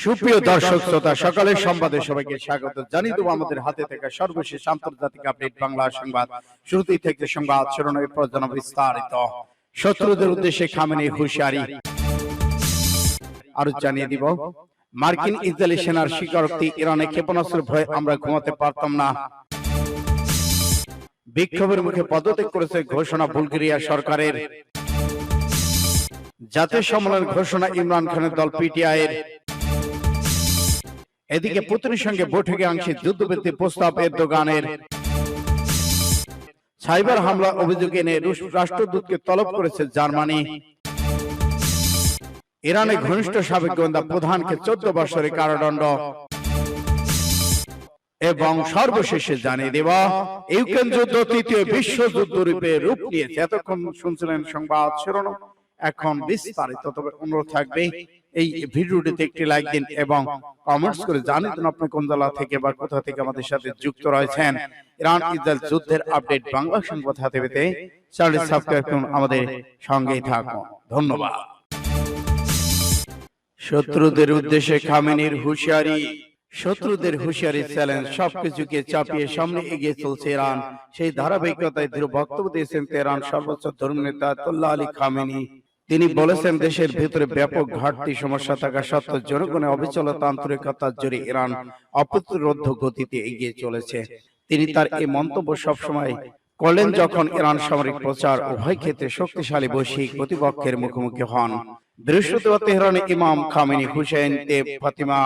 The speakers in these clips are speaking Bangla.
সুপ্রিয় দর্শক শ্রোতা, সকালের সংবাদে সবাইকে স্বাগত জানিয়ে দেব আমাদের হাতে থাকা সর্বশেষ আন্তর্জাতিক আপডেট বাংলা সংবাদ। শুরুতেই থেকে সংবাদ শিরোনামের পর জানাবো বিস্তারিত। শত্রুদের উদ্দেশ্যে খামেনির হুঁশিয়ারি। আরো জানিয়ে দিব মার্কিন ইসরায়েলি সেনার স্বীকারোক্তি, ইরানে ক্ষেপণাস্ত্রের ভয়ে আমরা ঘুমাতে পারতাম না। বিক্ষোভের মুখে পদত্যাগ করেছে ঘোষণা বুলগেরিয়া সরকারের। জাতীয় সম্মেলন ঘোষণা ইমরান খানের দল পিটিআই এর। এদিকে পুতিনের সঙ্গে বৈঠকে আংশিক যুদ্ধবিরতি প্রস্তাব এরদোগানের। সাইবার হামলা অভিযোগ এনে রুশ রাষ্ট্রদূতকে তলব করেছে জার্মানি। ইরানে ঘনিষ্ঠ সাবেক গোয়েন্দা প্রধানকে 14 বছরের কারাদণ্ড। এবং সর্বশেষে জানিয়ে দেব ইউক্রেন যুদ্ধ তৃতীয় বিশ্বযুদ্ধ রূপে রূপ নিয়েছে। এতক্ষণ শুনছিলেন সংবাদ শিরোনাম, এখন বিস্তারিত। তবে অনুরোধ থাকবে এই ভিডিওটিতে একটি লাইক দিন এবং কমেন্টস করে জানিয়ে দিন আপনি কোন জেলা থেকে বা কোথা থেকে আমাদের সাথে যুক্ত রয়েছেন। ইরান ইসরায়েল যুদ্ধের আপডেট বাংলা সংবাদ হাতে পেতে চ্যানেলটি সাবস্ক্রাইব করুন, আমাদের সঙ্গেই থাকুন। ধন্যবাদ। শত্রুদের উদ্দেশ্যে খামেনির হুঁশিয়ারি। শত্রুদের হুঁশিয়ারি চ্যালেঞ্জ, সবকিছুকে চাপিয়ে সামনে এগিয়ে চলছে ইরান। সেই ধারাবাহিকতায় দৃঢ় বক্তব্য দিয়েছেন তেহরান সর্বোচ্চ ধর্মীয় নেতা আয়াতুল্লাহ আলী খামেনি। তিনি বলেছেন, দেশের ভেতরে ব্যাপক ঘাটতি সমস্যা থাকা সত্ত্বেও জনগণের অবিচলতা আন্তরিকতার জোরে ইরান অপ্রতিরোধ্য গতিতে এগিয়ে চলেছে। তিনি তার এই মন্তব্য সবসময় করলেন যখন ইরান সামরিক প্রচার উভয় ক্ষেত্রে শক্তিশালী বৈশ্বিক প্রতিপক্ষের মুখোমুখি হন। বৃহস্পতিবার তেহরানে ইমাম খামেনি হুসেইন দেব ফাতিমা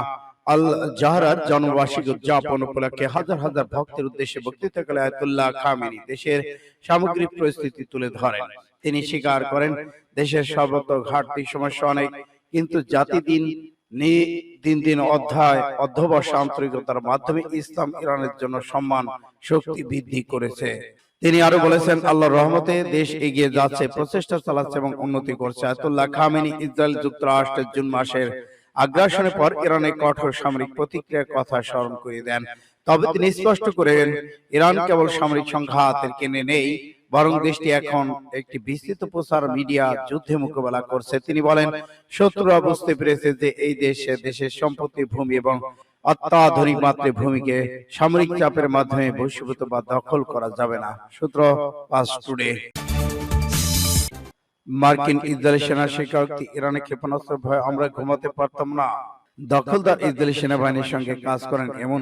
আল জাহরার জন্মবার্ষিকী উদযাপন উপলক্ষে হাজার হাজার ভক্তের উদ্দেশ্যে বক্তৃতাকালে আয়াতুল্লাহ খামেনি দেশের সামগ্রিক পরিস্থিতি তুলে ধরেন। তিনি স্বীকার করেন, দেশের সর্বত্র ঘাটতি সমস্যা অনেক, কিন্তু জাতি দিন দিন অধ্যবসায় আন্তরিকতার মাধ্যমে ইসলাম ইরানের জন্য সম্মান শক্তি বৃদ্ধি করেছে। তিনি আরো বলেছেন, আল্লাহর রহমতে দেশ এগিয়ে যাচ্ছে, প্রচেষ্টা চালাচ্ছে এবং উন্নতি করছে। আয়াতুল্লাহ খামেনি ইসরায়েল যুক্তরাষ্ট্রের জুন মাসের আগ্রাসনের পর ইরানের কঠোর সামরিক প্রতিক্রিয়ার কথা স্মরণ করিয়ে দেন। তবে তিনি স্পষ্ট করেন, ইরান কেবল সামরিক সংঘাতের কেন্দ্রে নেই, বরং দেশটি এখন একটি বিস্তৃত প্রচার মিডিয়া যুদ্ধে মোকাবেলা করছে। তিনি বলেন, শত্রুরা বুঝতে পেরেছে যে এই দেশের সম্পত্তি, ভূমি এবং অত্যাধুনিক মাত্রার ভূমিকে সামরিক চাপের মাধ্যমে বশীভূত বা দখল করা যাবে না। সূত্র পাস টুডে। মার্কিন ইসরায়েলি সেনার স্বীকারোক্তি, ইরানে ক্ষেপণাস্ত্রের ভয়ে আমরা ঘুমাতে পারতাম না। দখলদার ইসরায়েলি সেনাবাহিনীর সঙ্গে কাজ করেন এমন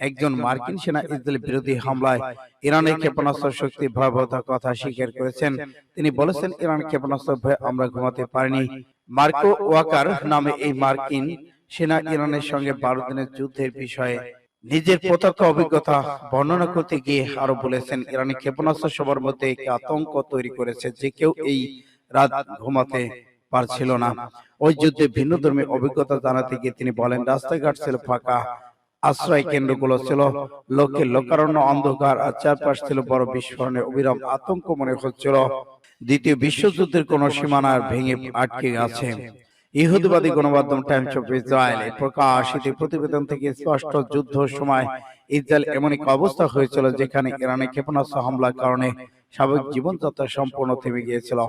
একজন মার্কিন সেনা ইসরায়েল বিরোধী হামলায় ইরানের ক্ষেপণাস্ত্র শক্তি ভয়াবহতার কথা স্বীকার করেছেন। তিনি বলেছেন, ইরান ক্ষেপণাস্ত্রের ভয়ে আমরা ঘুমাতে পারিনি। মার্কো ওয়াকার নামে এই মার্কিন সেনা ইরানের সঙ্গে 12 দিনের যুদ্ধের বিষয়ে নিজের প্রত্যক্ষ অভিজ্ঞতা বর্ণনা করতে গিয়ে আরো বলেছেন, ইরানি ক্ষেপণাস্ত্র সবার মধ্যে একটি আতঙ্ক তৈরি করেছে যে কেউ এই রাত ঘুমাতে পারছিল না। ওই যুদ্ধে ভিন্ন ধর্মীয় অভিজ্ঞতা জানাতে গিয়ে তিনি বলেন, রাস্তাঘাট ছিল ফাঁকা, আশ্রয় কেন্দ্রগুলো ছিল লোকের লোকারণ্য, অন্ধকার, আর চারপাশ ছিল বড় বিস্ফোরণের অবিরাম আতঙ্ক মনে হচ্ছিল দ্বিতীয় বিশ্বযুদ্ধের কোন সীমানা ভেঙে আটকে আছে। ইহুদিবাদী গণমাধ্যম টাইমস অফ ইসরায়েল প্রকাশিত প্রতিবেদন থেকে স্পষ্ট, যুদ্ধের সময় ইসরায়েল এমন এক অবস্থা হয়েছিল যেখানে ইরানের ক্ষেপণাস্ত্র হামলার কারণে স্বাভাবিক জীবনযাত্রা সম্পূর্ণ থেমে গিয়েছিল।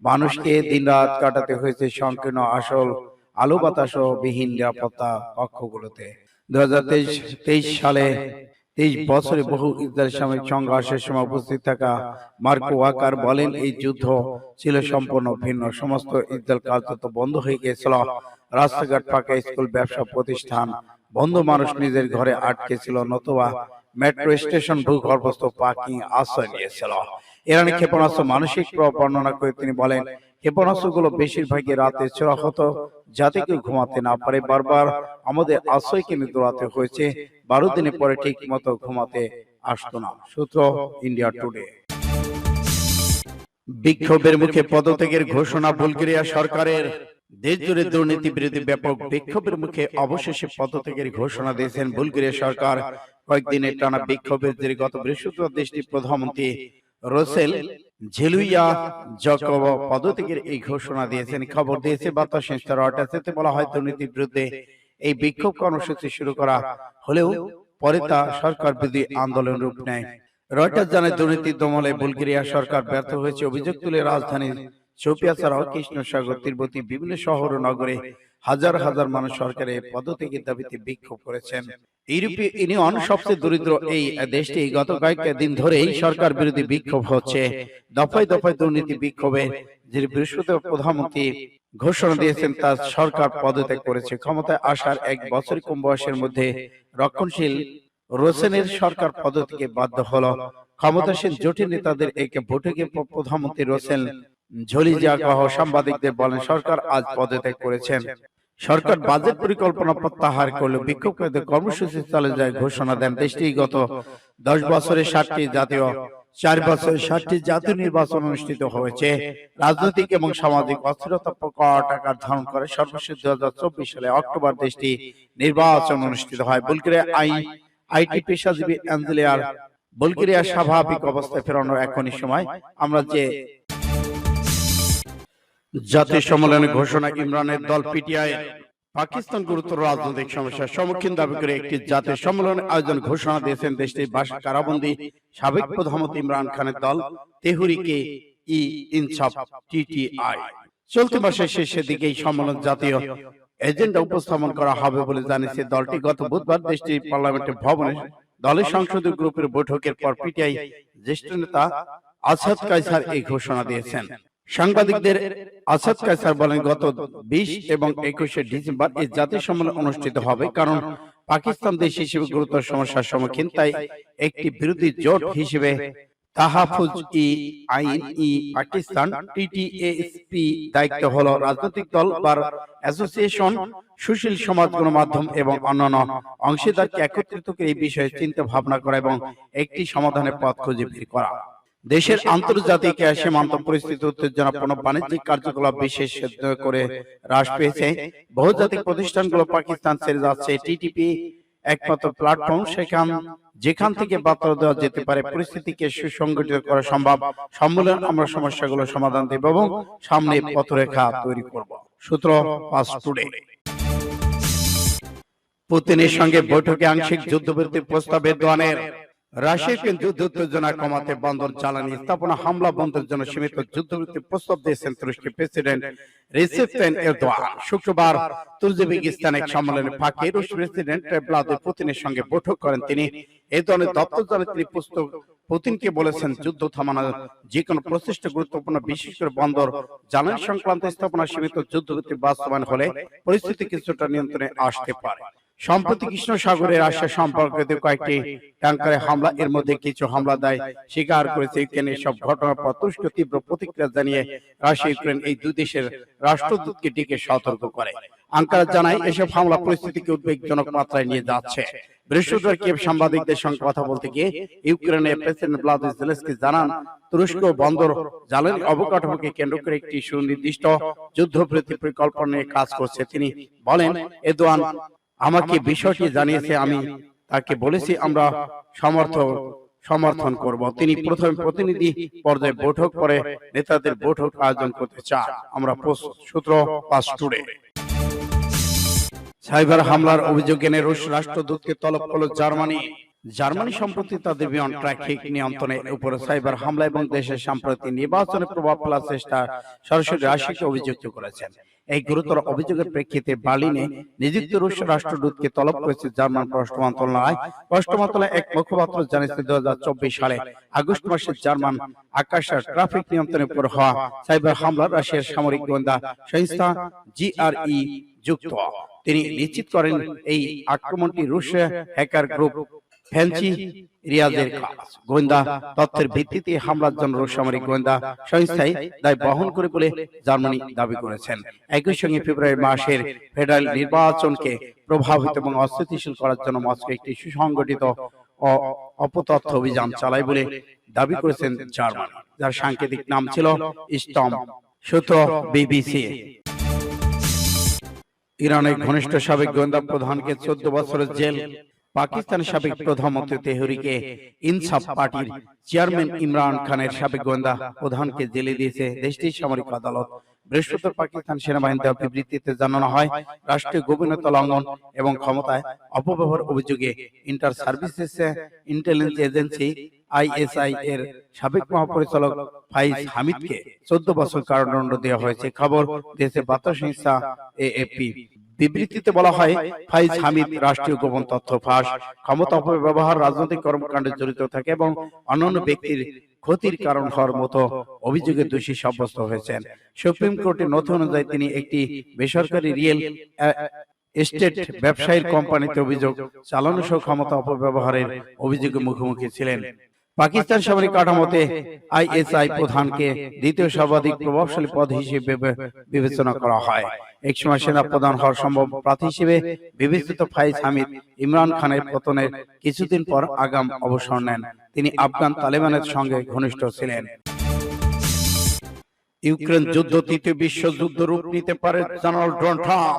মানুষকে দিন রাত কাটাতে হয়েছে সংকীর্ণ আসল আলো বাতাস বিহীন নিরাপত্তা কক্ষগুলোতে। 2023 সালে 23 বছরে বহু ইসরায়েল সামরিক সংঘর্ষের সময় উপস্থিত থাকা মার্কো ওয়াকার বলেন, এই যুদ্ধ ছিল সম্পূর্ণ ভিন্ন। সমস্ত ইসরায়েল কার্যত বন্ধ হয়ে গিয়েছিল, রাস্তাঘাট ফাঁকা, স্কুল, ব্যবসা প্রতিষ্ঠান বন্ধ, মানুষ নিজের ঘরে আটকে ছিল, নতুবা মেট্রো স্টেশন, ভূগর্ভস্থ পার্কিং আশ্রয় নিয়েছিল। ইরানি ক্ষেপণাস্ত্র মানসিক প্রভাব বর্ণনা করে তিনি বলেন, ক্ষেপণাস্ত্রগুলো বেশিরভাগই রাতে ছোড়া হতো যাতে কেউ ঘুমাতে না পারে। বারবার আমাদের আশ্রয় কেন্দ্রে দৌড়াতে হয়েছে, 12 দিনের পরে ঠিক মতো ঘুমাতে আসতো না। সূত্র ইন্ডিয়া টুডে। বিক্ষোভের মুখে পদত্যাগের ঘোষণা বুলগেরিয়া সরকারের। দেশ জুড়ে দুর্নীতি বিরোধী ব্যাপক বিক্ষোভের মুখে অবশেষে পদত্যাগের ঘোষণা দিয়েছেন বুলগেরিয়া সরকার। কয়েকদিনের টানা বিক্ষোভের জেরে গত বৃহস্পতিবার দেশটির প্রধানমন্ত্রী রোসেল ঝেলুয়াজকভ পদত্যাগের এই ঘোষণা দিয়েছেন। খবর দিয়েছে বার্তা সংস্থা রয়টার্স। এতে বলা হয়, দুর্নীতির বিরুদ্ধে এই বিক্ষোভ কর্মসূচি শুরু করা হলেও পরে তা সরকার বিরোধী আন্দোলন রূপ নেয়। রয়টার্স জানায়, দুর্নীতি দমনে বুলগেরিয়া সরকার ব্যর্থ হয়েছে। অভিযোগ তুলে রাজধানী সোফিয়া ছাড়াও কৃষ্ণসাগর তীরবর্তী বিভিন্ন শহর ও নগরে হাজার হাজার মানুষ সরকারের পদত্যাগের দাবিতে বিক্ষোভ করেছেন। ইউরোপীয় ইউনিয়ন সবচেয়ে দরিদ্র এই দেশটি গত কয়েকদিন ধরেই সরকার বিরোধী বিক্ষোভ হচ্ছে। দফায় দফায় দুর্নীতি বিক্ষোভে যে বৃহস্পতিবার প্রধানমন্ত্রী ঘোষণা দিয়েছেন তা সরকার পদত্যাগ করেছে। ক্ষমতায় আসার এক বছর কম বয়সের মধ্যে রক্ষণশীল রোসেনের সরকার পদত্যাগে বাধ্য হলো। ক্ষমতাসীন জোটের নেতাদের এক বৈঠকে প্রধানমন্ত্রী রোসেন ঝলিজাগাহ সাংবাদিকদের বলেন সরকার আজ পদত্যাগ করেছেন। সরকার বাজেট পরিকল্পনা প্রত্যাহার করলে বিক্ষোভকারীদের কর্মসূচি চালিয়ে যায় ঘোষণা দেন। দেশটি গত 10 বছরে 7টি জাতীয় 4 বছরে 7টি জাতীয় নির্বাচন অনুষ্ঠিত হয়েছে। রাজনৈতিক এবং সামাজিক অস্থিরতা আকার ধারণ করে। সর্বশেষ 2024 সালে অক্টোবর দেশটি নির্বাচন অনুষ্ঠিত হয়। বুলগেরিয়া আইটি পেশাজীবী অ্যাঞ্জেলিয়ার বুলগেরিয়া স্বাভাবিক অবস্থায় ফেরানোর এখনই সময়। আমরা যে জাতীয় সম্মেলনে ঘোষণা ইমরানের দল পিটিআই পাকিস্তান গুরুতর রাজনৈতিক সমস্যার সম্মুখীন দাবি করে একটি জাতীয় সম্মেলন আয়োজন ঘোষণা দিয়েছেন দেশটির কারাবন্দী সাবেক প্রধানমন্ত্রী ইমরান খানের দল তেহরিকে ই ইনসাফ টিটিআই। চলতি মাসের শেষের দিকে এই সম্মেলন জাতীয় এজেন্ডা উপস্থাপন করা হবে বলে জানিয়েছে দলটি। গত বুধবার দেশটির পার্লামেন্টের ভবনে দলের সংসদীয় গ্রুপের বৈঠকের পর পিটিআই জ্যেষ্ঠ নেতা আসাদ কায়সার এই ঘোষণা দিয়েছেন। সাংবাদিকদের আসাদ কায়সার বলেন গত 20 এবং 21 ডিসেম্বর এই জাতীয় সম্মেলন অনুষ্ঠিত হবে, কারণ পাকিস্তান দেশ হিসেবে গুরুতর সমস্যার সম্মুখীন। তাই একটি বিরোধী জোট হিসেবে তাহাফুজ ই আইন ই পাকিস্তান টিটিএসপি দায়িত্ব হলো রাজনৈতিক দল বা অ্যাসোসিয়েশন, সুশীল সমাজ, গণমাধ্যম এবং অন্যান্য অংশীদারকে একত্রিত করে এই বিষয়ে চিন্তা ভাবনা করা এবং একটি সমাধানের পথ খুঁজে বের করা। দেশের আন্তর্জাতিক সীমান্ত পরিস্থিতি উত্তেজনাপূর্ণ, বাণিজ্যিক কার্যকলাপ বিশেষ করে হ্রাস পেয়েছে। বহুজাতিক প্রতিষ্ঠানগুলো পাকিস্তান ছেড়ে যাচ্ছে। টিটিপি একমাত্র প্ল্যাটফর্ম যেখান থেকে বার্তা দেওয়া যেতে পারে, পরিস্থিতিকে সুসংগঠিত করা সম্ভব। সম্মেলন আমরা সমস্যাগুলো সমাধান দেব এবং সামনে পথরেখা তৈরি করব। সূত্র ফাস্ট টুডে। পুতিনের সঙ্গে বৈঠকে আংশিক যুদ্ধবিরতির প্রস্তাব এরদোয়ানের। রাশিয়াকে যুদ্ধ উত্তেজনা কমাতে বন্দর জ্বালানি স্থাপনা হামলা বন্ধের জন্য সীমিত যুদ্ধবিরতির প্রস্তাব দিয়েছেন তুরস্কের প্রেসিডেন্ট রিসেপ তাইয়িপ এরদোয়ান। শুক্রবার তুর্কমেনিস্তানে এক সম্মেলনে ফাঁকে রুশ প্রেসিডেন্ট ভ্লাদিমির পুতিনের সঙ্গে বৈঠক করেন তিনি। এরদোয়ানের দপ্তর জানায় তিনি পুতিনকে বলেছেন যুদ্ধ থামানোর যে কোনো প্রচেষ্টা গুরুত্বপূর্ণ, বিশেষ করে বন্দর জ্বালানি সংক্রান্ত স্থাপনা সীমিত যুদ্ধবিরতি বাস্তবায়ন হলে পরিস্থিতি কিছুটা নিয়ন্ত্রণে আসতে পারে। সম্প্রতি কৃষ্ণ সাগরে রাশিয়া সম্পর্কিত কয়েকটি ট্যাঙ্কারে হামলা, এর মধ্যে কিছু হামলা দায় স্বীকার করেছে ইউক্রেন। সব ঘটনার পর তুরস্ক তীব্র প্রতিক্রিয়া জানিয়ে রাশিয়া ইউক্রেন এই দুই দেশের রাষ্ট্রদূতকে ডেকে সতর্ক করে। আঙ্কারা জানায় এসব হামলা পরিস্থিতিকে উদ্বেগজনক মাত্রায় নিয়ে যাচ্ছে। বৃহস্পতিবার কিয়েভ সাংবাদিকদের সঙ্গে কথা বলতে গিয়ে ইউক্রেনের প্রেসিডেন্ট ভ্লাদিমির জেলেনস্কি জানান তুরস্ক বন্দর জ্বালানি অবকাঠামোকে কেন্দ্র করে একটি সুনির্দিষ্ট যুদ্ধবিরতি পরিকল্পনা নিয়ে কাজ করছে। তিনি বলেন এরদোয়ান আমাকে বিষয়টি জানিয়েছে, আমি তাকে বলেছি আমরা সমর্থন করব। তিনি প্রথমে প্রতিনিধি পর্যায়ে বৈঠক করে নেতাদের বৈঠক আয়োজন করতে চান। আমরা প্রস্তুত। সূত্র ফাস্ট টুডে। সাইবার হামলার অভিযোগ এনে রুশ রাষ্ট্রদূতকে তলব করল জার্মানি। জার্মানি সম্প্রতি তাদের বিমান ট্রাফিক নিয়ন্ত্রণের উপরে সাইবার হামলা এবং দেশের সাম্প্রতিক নির্বাচনে প্রভাব ফেলার চেষ্টা সরাসরি রাশিয়াকে অভিযুক্ত করেছেন। এই গুরুতর অভিযোগের প্রেক্ষিতে বার্লিনে নিযুক্ত রুশ রাষ্ট্রদূতকে তলব করেছে জার্মান পররাষ্ট্র মন্ত্রণালয়। পররাষ্ট্র মন্ত্রণালয় এক মুখপাত্র জানিয়েছে 2024 সালে আগস্ট মাসে জার্মান আকাশের ট্রাফিক নিয়ন্ত্রণের উপর হওয়া সাইবার হামলা রাশিয়ার সামরিক গোয়েন্দা সংস্থা জিআরই যুক্ত। তিনি নিশ্চিত করেন এই আক্রমণটি রুশ হ্যাকার গ্রুপ ফ্যান্সি রিয়াজের কাজ। গোয়েন্দা তথ্যের ভিত্তিতে হামলার জন্য রুশ সামরিক গোয়েন্দা সংস্থায় দায় বহন করে বলে জার্মানি দাবি করেছেন। একই সঙ্গে ফেব্রুয়ারি মাসের ফেডারেল নির্বাচনকে প্রভাবিত এবং অস্থিতিশীল করার জন্য মস্কো একটি সুসংগঠিত অপতথ্য অভিযান চালায় বলে দাবি করেছেন জার্মানি, যার সাংকেতিক নাম ছিল স্টর্ম। সূত্র বিবিসি। ইরানের ঘনিষ্ঠ সাবেক গোয়েন্দা প্রধানকে 14 বছরের জেল। পাকিস্তানের সাবেক প্রধানমন্ত্রী তেহরিকে ইনসাফ পার্টির চেয়ারম্যান ইমরান খানের সাবেক গোয়েন্দা প্রধানকে জেলে দিয়েছে দেশটির সামরিক আদালত। বৃহস্পতিবার পাকিস্তান সেনাবাহিনী দেওয়া বিবৃতিতে জানানো হয়, রাষ্ট্রীয় গোপনীয়তা লঙ্ঘন এবং ক্ষমতায় অপব্যবহার অভিযোগে inter services intelligence agency ISI এর সাবেক মহাপরিচালক ফাইজ হামিদকে 14 বছর কারাদণ্ড দেওয়া হয়েছে। খবর দিয়েছে বার্তা সংস্থা এএপি। বিবৃতিতে বলা হয়, ফাইজ হামিদ রাষ্ট্রীয় গোপন তথ্য ফাঁস, ক্ষমতা অপব্যবহার, রাজনৈতিক কর্মকাণ্ডে জড়িত থাকে এবং অন্যান্য ব্যক্তির ক্ষতির কারণ হওয়ার মতো অভিযোগে দোষী সাব্যস্ত হয়েছেন। সুপ্রিম কোর্টের নথি অনুযায়ী তিনি একটি বেসরকারি রিয়েল এস্টেট ব্যবসায়ীর কোম্পানিতে অভিযোগ চালানো সহ ক্ষমতা অপব্যবহারের অভিযোগে মুখোমুখি ছিলেন। পাকিস্তান সামরিক কাঠামোতে আইএসআই প্রধানকে দ্বিতীয় সর্বাধিক প্রভাবশালী পদ হিসেবে বিবেচনা করা হয়। একসময় সেনা প্রধান হওয়ার সম্ভব প্রার্থী হিসেবে বিবেচিত ফাইজ হামিদ ইমরান খানের পতনের কিছুদিন পর আগাম অবসর নেন। তিনি আফগান তালেবানের সঙ্গে ঘনিষ্ঠ ছিলেন। ইউক্রেন যুদ্ধ তৃতীয় বিশ্বযুদ্ধ রূপ নিতে পারে জানাল ডোনাল্ড ট্রাম্প।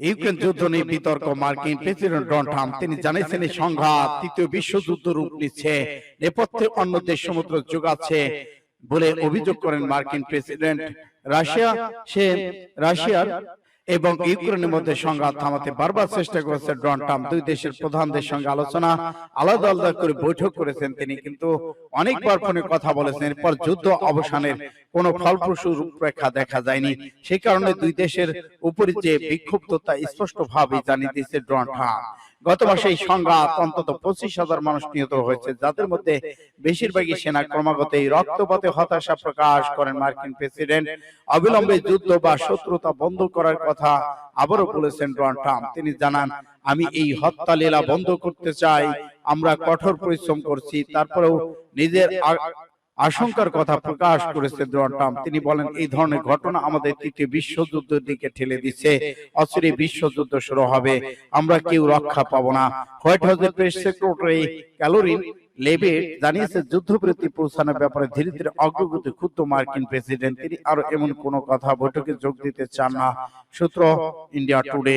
ইউক্রেন যুদ্ধ নিয়ে বিতর্ক। মার্কিন প্রেসিডেন্ট ডোনাল্ড ট্রাম্প তিনি জানিয়েছেন, এই সংঘাত তৃতীয় বিশ্বযুদ্ধ রূপ নিচ্ছে, নেপথ্যে অন্য দেশ সমুদ্র যোগাচ্ছে বলে অভিযোগ করেন মার্কিন প্রেসিডেন্ট। রাশিয়ার এবং ইউক্রেনের মধ্যে সংঘাত থামাতে বারবার চেষ্টা করেছে ডোনাল্ড ট্রাম্প। দুই দেশের প্রধানদের সঙ্গে আলোচনা আলাদা আলাদা করে বৈঠক করেছেন তিনি, কিন্তু অনেকবার ফোনে কথা বলেছেন। এরপর যুদ্ধ অবসানের কোনো ফলপ্রসূ রূপরেখা দেখা যায়নি। সেই কারণে দুই দেশের উপরে যে বিক্ষুব্ধতা স্পষ্টভাবে জানিয়ে দিয়েছে ডোনাল্ড ট্রাম্প। গত মাসে এই সংঘাত অন্তত 25,000 মানুষ নিহত হয়েছে, যাদের মধ্যে বেশিরভাগই সেনা। ক্রমাগত এই রক্তপাতে হতাশা প্রকাশ করেন মার্কিন প্রেসিডেন্ট। অবিলম্বে যুদ্ধ বা শত্রুতা বন্ধ করার কথা আবারও বলেছেন ডোনাল্ড ট্রাম্প। তিনি জানান, আমি এই হত্যা লীলা বন্ধ করতে চাই, আমরা কঠোর পরিশ্রম করছি। তারপরেও নিজের আশঙ্কার কথা প্রকাশ করেছে ডোনাল্ড ট্রাম্প। তিনি বলেন, এই ধরনের ঘটনা আমাদের তৃতীয় বিশ্বযুদ্ধের দিকে ঠেলে দিচ্ছে। অচিরেই বিশ্বযুদ্ধ শুরু হবে, আমরা কেউ রক্ষা পাবো না। হোয়াইট হাউসের প্রেস সেক্রেটারি ক্যালোরিন লেভিট জানিয়েছে, যুদ্ধবিরতি পৌঁছানোর ব্যাপারে ধীরে ধীরে অগ্রগতি ক্ষুব্ধ মার্কিন প্রেসিডেন্ট। তিনি আরো এমন কোনো কথা বৈঠকে যোগ দিতে চান না। সূত্র ইন্ডিয়া টুডে।